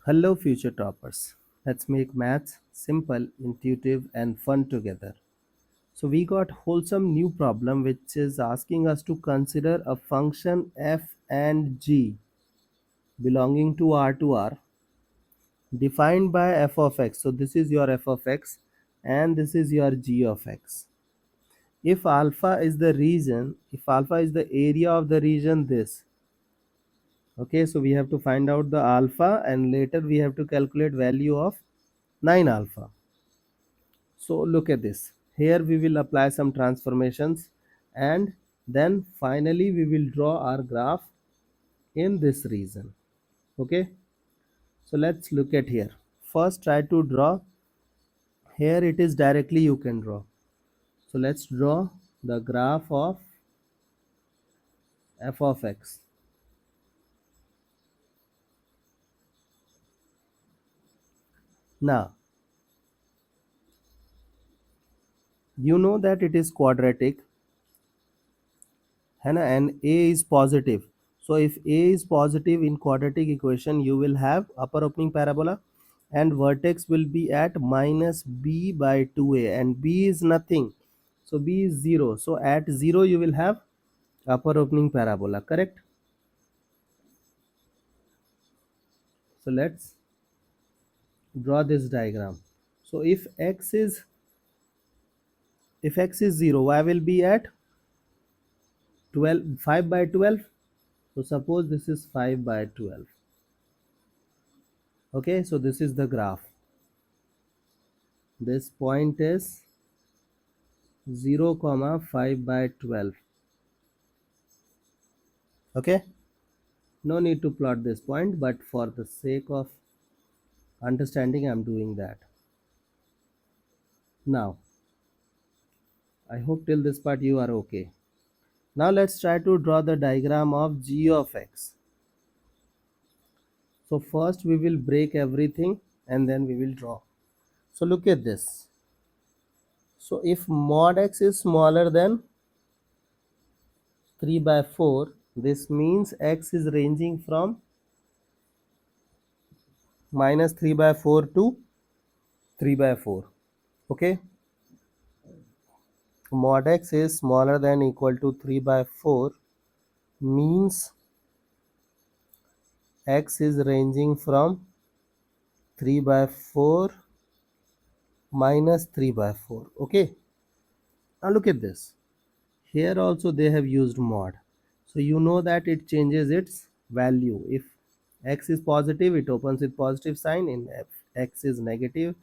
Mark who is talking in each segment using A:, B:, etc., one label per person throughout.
A: Hello, future toppers. Let's make maths simple, intuitive, and fun together. So, we got wholesome new problem which is asking us to consider a function f and g belonging to R defined by f of x. So, this is your f of x and this is your g of x. If alpha is the region, if alpha is the area of the region, this. Okay, so we have to find out the alpha and later we have to calculate value of 9 alpha. So look at this. Here we will apply some transformations and then finally we will draw our graph in this region. Okay, so let's look at here. First try to draw. Here it is directly you can draw. So let's draw the graph of f of x. Now you know that it is quadratic and a is positive. So if a is positive in quadratic equation, you will have upper opening parabola and vertex will be at minus b by 2a and b is nothing, so b is 0. So at 0 you will have upper opening parabola, correct? So let's draw this diagram. So if x is 0, y will be at 5 by 12. So suppose this is 5 by 12. Okay, so this is the graph. This point is 0 comma 5 by 12. Okay, no need to plot this point, but for the sake of understanding I'm doing that. Now I hope till this part you are okay. Now let's try to draw the diagram of g of x. So first we will break everything and then we will draw. So look at this. So if mod x is smaller than 3 by 4, this means x is ranging from minus 3 by 4 to 3 by 4. Okay, mod x is smaller than equal to 3 by 4 means x is ranging from 3 by 4 minus 3 by 4. Okay, now look at this. Here also they have used mod, so you know that it changes its value. If x is positive, it opens with positive sign. If x is negative,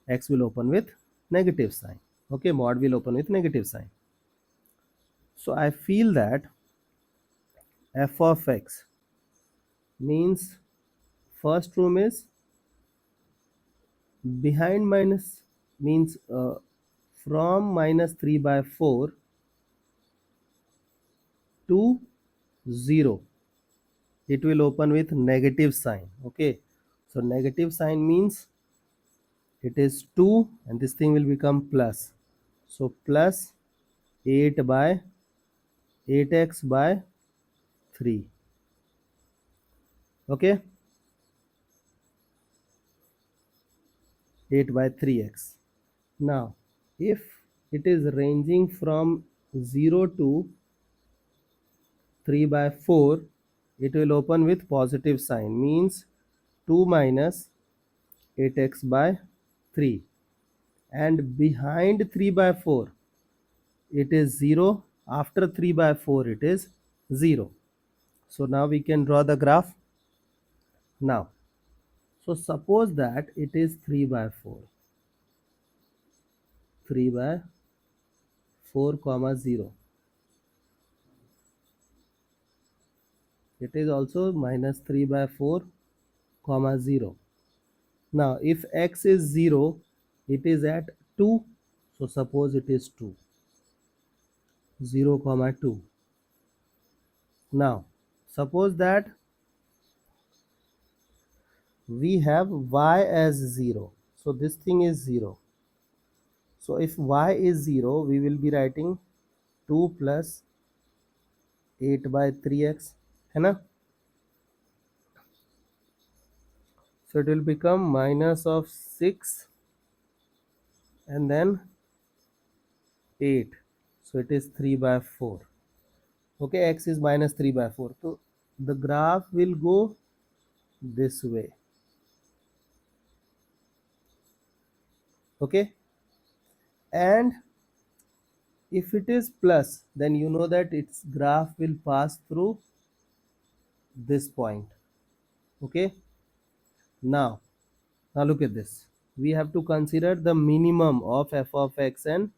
A: x will open with negative sign. Okay, mod will open with negative sign. So I feel that f of x means first room is behind minus, means from minus 3 by 4 to 0, it will open with negative sign. Okay, so negative sign means it is 2 and this thing will become plus. So plus 8 by 8x by 3. Okay, 8 by 3x. Now if it is ranging from 0 to 3 by 4, it will open with positive sign, means 2 minus 8x by 3, and behind 3 by 4 it is 0, after 3 by 4 it is 0. So now we can draw the graph. Now so suppose that it is 3 by 4, 3 by 4 comma 0, it is also minus 3 by 4 comma 0. Now if x is 0, it is at 2, so suppose it is 2, 0 comma 2. Now suppose that we have y as 0, so this thing is 0. So if y is 0, we will be writing 2 plus 8 by 3x, है ना? So it will become minus of 6 and then 8. So it is 3 by 4. Okay, x is minus 3 by 4. So the graph will go this way. Okay, and if it is plus, then you know that its graph will pass through this point. Okay, now look at this. We have to consider the minimum of f of x and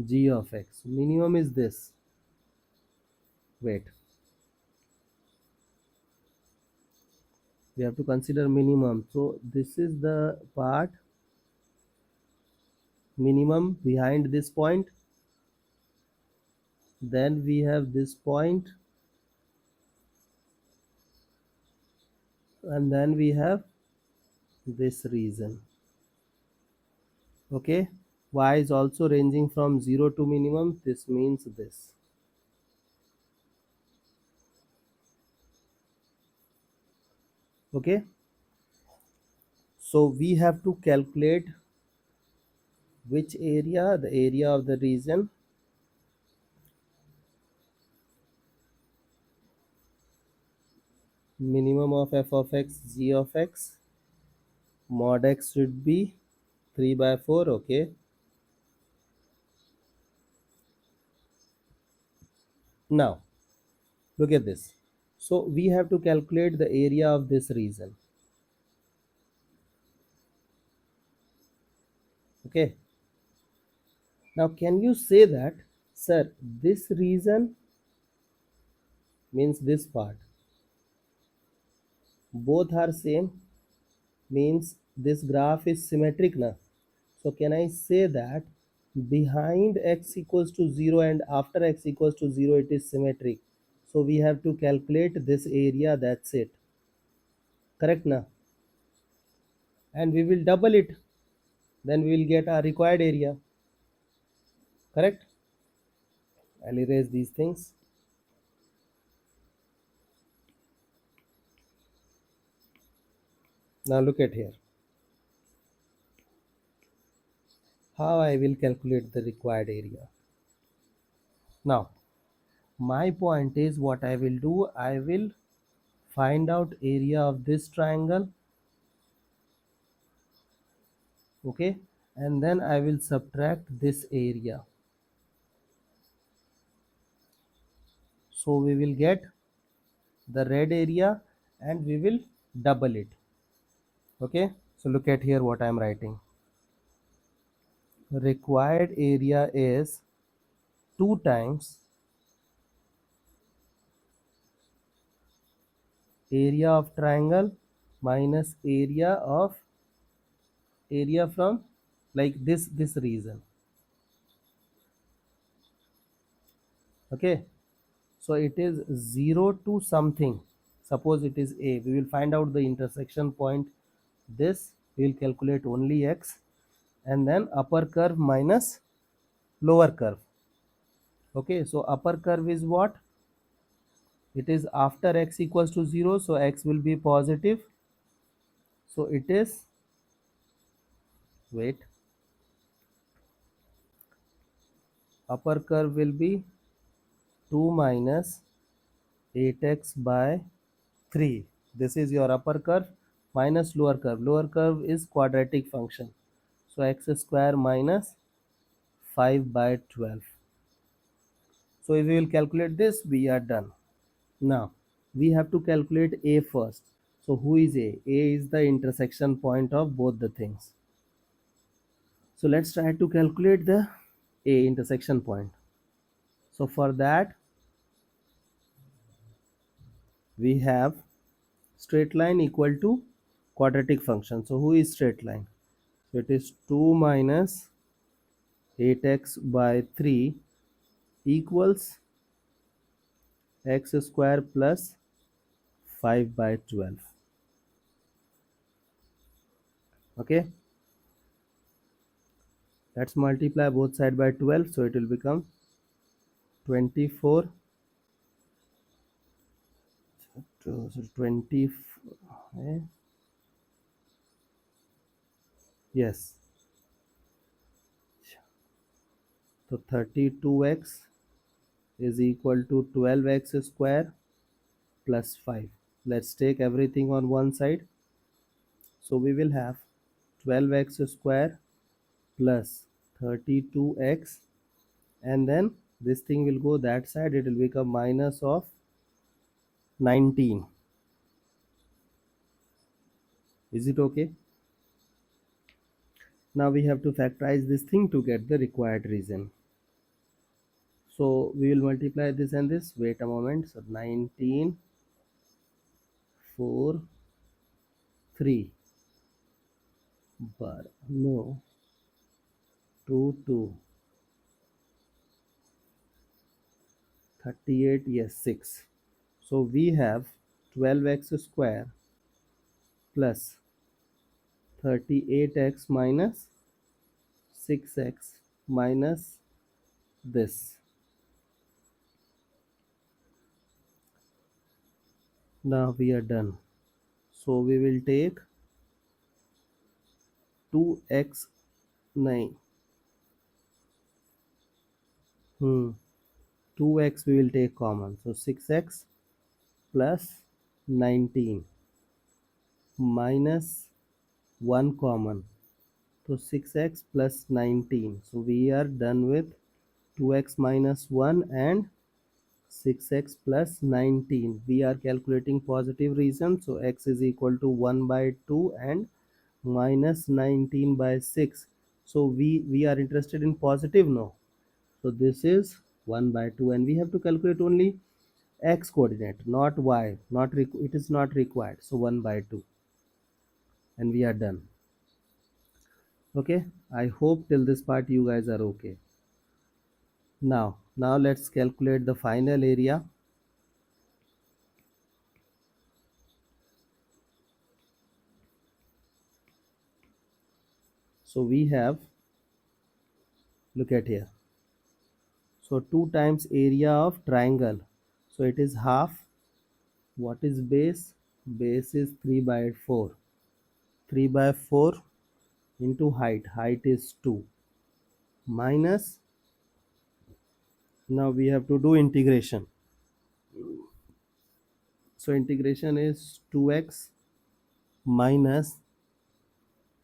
A: g of x. Minimum is this. Wait, we have to consider minimum. So this is the part minimum behind this point. Then we have this point, and then we have this region. Okay, y is also ranging from 0 to minimum. This means this. Okay, so we have to calculate which area, the area of the region, minimum of f of x, g of x. Mod x should be 3 by 4. Okay, now look at this. So we have to calculate the area of this region. Okay, now can you say that, sir, this region means this part, both are same, means this graph is symmetric now. So can I say that behind x equals to 0 and after x equals to 0 it is symmetric? So we have to calculate this area, that's it. Correct now? And we will double it, then we will get our required area. Correct? I'll erase these things. Now look at here. How I will calculate the required area. Now, my point is, what I will do, I will find out area of this triangle. Okay, and then I will subtract this area. So we will get the red area and we will double it. Okay, so look at here what I am writing. Required area is 2 times area of triangle minus area from like this region. Okay, so it is 0 to something. Suppose it is a, we will find out the intersection point. This we will calculate only x, and then upper curve minus lower curve. Okay, so upper curve is what? It is after x equals to 0, so x will be positive. So it is, wait, upper curve will be 2 minus 8x by 3. This is your upper curve minus lower curve. Lower curve is quadratic function. So x square minus 5 by 12. So if we will calculate this, we are done. Now we have to calculate a first. So who is a? A is the intersection point of both the things. So let's try to calculate the a intersection point. So for that we have straight line equal to quadratic function. So who is straight line? So it is 2 minus 8x by 3 equals x square plus 5 by 12. Okay, let's multiply both side by 12, so it will become 24 to 20, Yes. So 32x is equal to 12x square plus 5. Let's take everything on one side. So we will have 12x square plus 32x, and then this thing will go that side, it will become minus of 19. Is it okay? Now we have to factorize this thing to get the required reason. So we will multiply this and this. Wait a moment. So 19, 4, 3, bar, no, 2, 2, 38, yes, 6. So we have 12x square plus 38x minus 6x minus this. Now we are done. So we will take 2x 9. 2x we will take common. So 6x plus 19 minus 1 common. So 6x plus 19. So we are done with 2x minus 1 and 6x plus 19. We are calculating positive reason. So x is equal to 1 by 2 and minus 19 by 6. So we are interested in positive, no. So this is 1 by 2, and we have to calculate only x coordinate, not y. It is not required. So 1 by 2, and we are done. Okay, I hope till this part you guys are okay. Now let's calculate the final area. So we have, look at here. So 2 times area of triangle. So it is half. What is base? Base is 3 by 4. 3 by 4 into height. Height is 2. Minus, now we have to do integration. So integration is 2x minus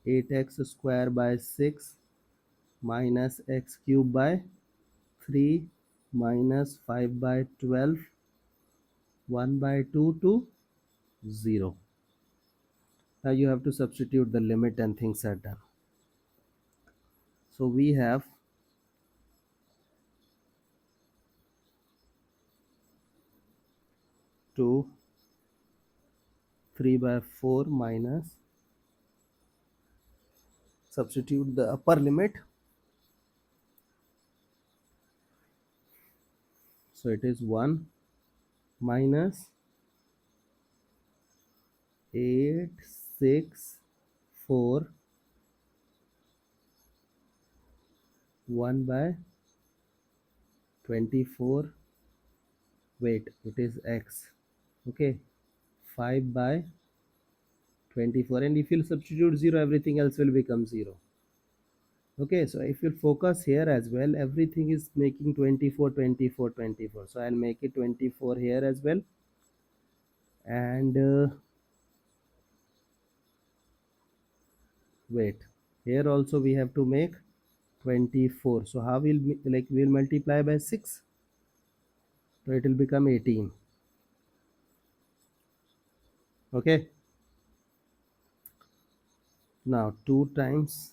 A: 8x square by 6 minus x cube by 3 minus 5 by 12, 1 by 2 to 0. Now you have to substitute the limit and things are done. So we have 2, 3 by 4 minus, substitute the upper limit. So it is 1 minus 8, 6, 4, 1 by 24. Wait, it is x. Okay, 5 by 24, and if you substitute 0, everything else will become 0. Okay, so if you focus here as well, everything is making 24, 24, 24. So I'll make it 24 here as well, and wait, here also we have to make 24. So how we'll multiply by 6, so it will become 18. Okay, now 2 times,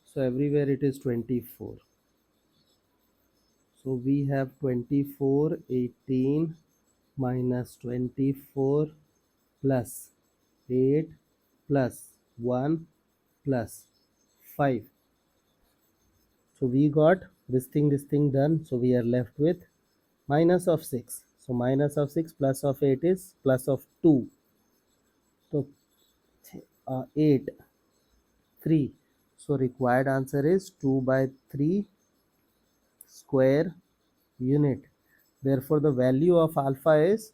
A: so everywhere it is 24. So we have 24, 18 minus 24 plus 8 plus 1 plus 5. So we got this thing done. So we are left with minus of 6. So minus of 6 plus of 8 is plus of 2. So 8, 3. So required answer is 2 by 3 square unit. Therefore the value of alpha is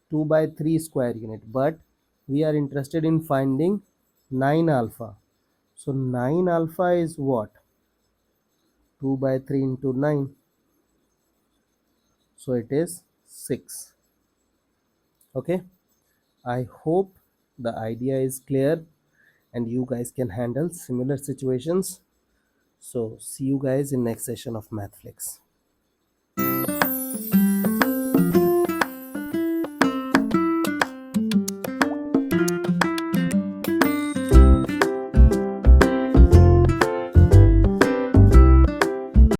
A: 2 by 3 square unit, but we are interested in finding 9 alpha. So 9 alpha is what? 2 by 3 into 9. So it is 6. Okay. I hope the idea is clear and you guys can handle similar situations. So see you guys in next session of MathFlix.